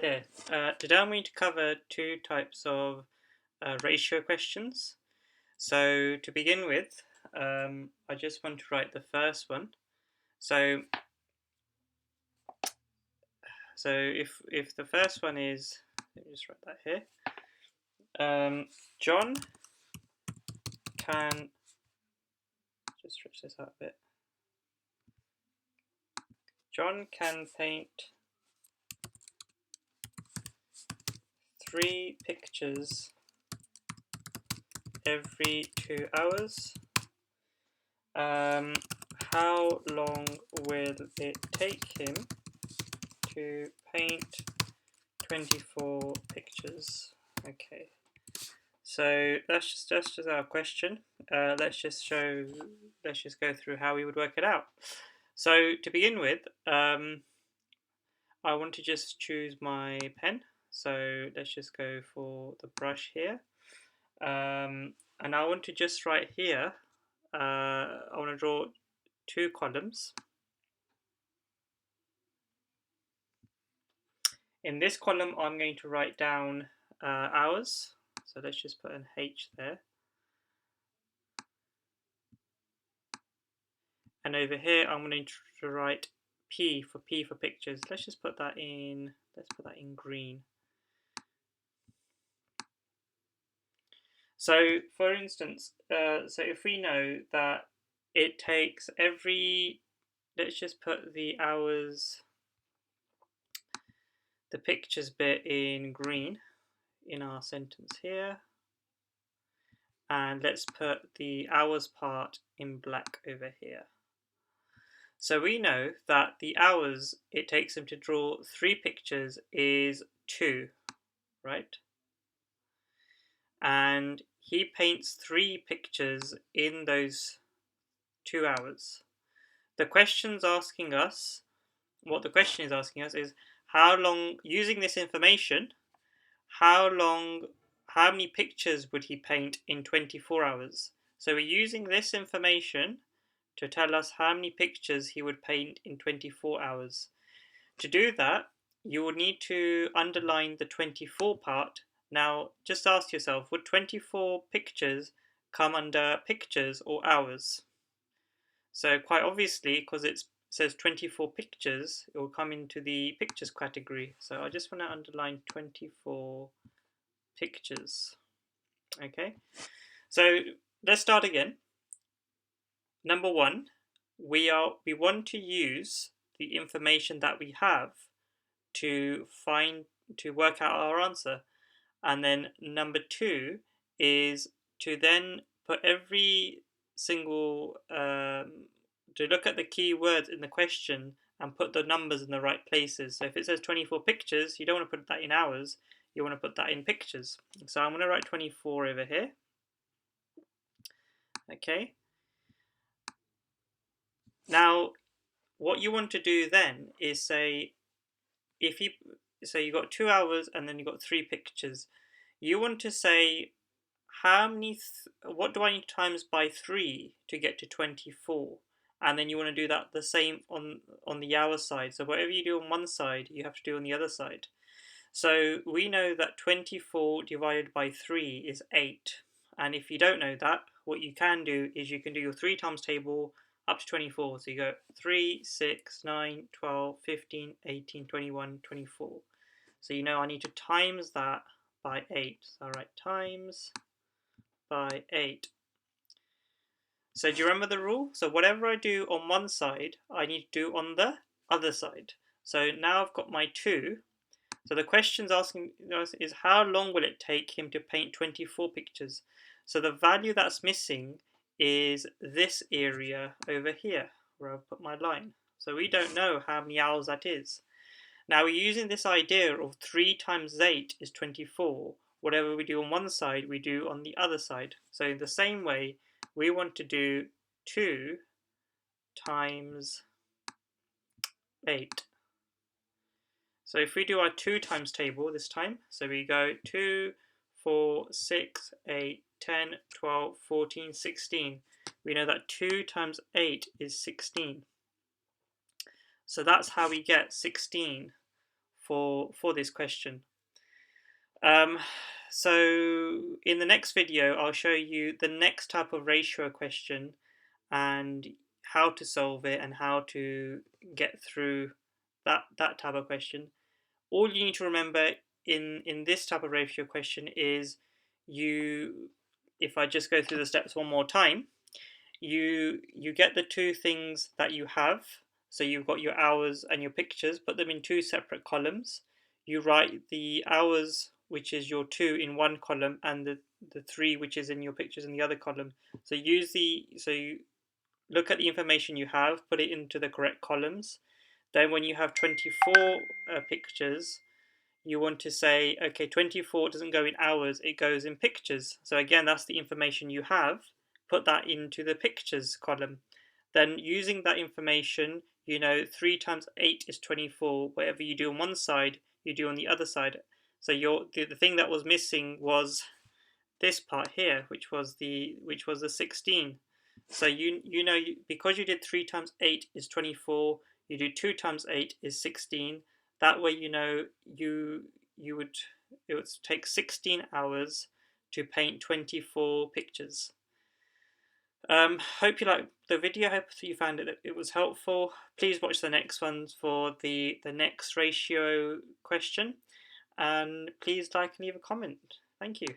There. Today I'm going to cover two types of ratio questions. So to begin with, I just want to write the first one. So if the first one is, let me just write that here. John can just stretch this out a bit. John can paint 3 pictures every 2 hours. How long will it take him to paint 24 pictures? Okay, so that's just our question. Let's just go through how we would work it out. So to begin with, I want to just choose my pen. So let's just go for the brush here, and I want to just write here. I want to draw 2 columns. In this column, I'm going to write down hours. So let's just put an H there. And over here, I'm going to write P for pictures. Let's just put that in. Let's put that in green. So, for instance, so if we know that it takes every, let's just put the hours, the pictures bit in green in our sentence here, and let's put the hours part in black over here. So we know that the hours it takes him to draw 3 pictures is 2, right? And he paints 3 pictures in those 2 hours. The question's asking us, what the question is asking us is, how long, using this information, how many pictures would he paint in 24 hours? So we're using this information to tell us how many pictures he would paint in 24 hours. To do that, you will need to underline the 24 part. Now, just ask yourself, would 24 pictures come under pictures or hours? So quite obviously, because it says 24 pictures, it will come into the pictures category. So I just want to underline 24 pictures. Okay, so let's start again. Number 1, we want to use the information that we have to work out our answer. And then number 2 is to then put every single, to look at the key words in the question and put the numbers in the right places. So if it says 24 pictures, you don't want to put that in hours, you want to put that in pictures. So I'm going to write 24 over here. Okay. Now, what you want to do then is say, if you got 2 hours and then you got 3 pictures, you want to say how many, what do I need to times by 3 to get to 24? And then you want to do that the same on the hour side. So whatever you do on one side, you have to do on the other side. So we know that 24 divided by 3 is 8. And if you don't know that, what you can do is you can do your 3 times table up to 24. So you go 3, 6, 9, 12, 15, 18, 21, 24. So you know I need to times that by 8. So I write times by 8. So do you remember the rule? So whatever I do on one side, I need to do on the other side. So now I've got my 2. So the question's asking us is how long will it take him to paint 24 pictures? So the value that's missing is this area over here where I've put my line. So we don't know how many hours that is. Now we're using this idea of 3 times 8 is 24. Whatever we do on one side, we do on the other side. So in the same way, we want to do 2 times 8. So if we do our 2 times table this time, so we go 2, 4, 6, 8, 10, 12, 14, 16. We know that 2 times 8 is 16. So that's how we get 16 for this question. So in the next video, I'll show you the next type of ratio question and how to solve it and how to get through that type of question. All you need to remember in this type of ratio question is if I just go through the steps one more time, you get the two things that you have. So you've got your hours and your pictures, put them in two separate columns. You write the hours, which is your 2, in one column, and the 3, which is in your pictures, in the other column. So you look at the information you have, put it into the correct columns. Then when you have 24 pictures, you want to say, okay, 24 doesn't go in hours, it goes in pictures. So again, that's the information you have. Put that into the pictures column. Then using that information, 3 times 8 is 24. Whatever you do on one side, you do on the other side. So the thing that was missing was this part here, which was the 16. So because you did 3 times 8 is 24, you do 2 times 8 is 16. That way it would take 16 hours to paint 24 pictures. Hope you liked the video. Hope you found it was helpful. Please watch the next ones for the next ratio question, and please like and leave a comment. Thank you.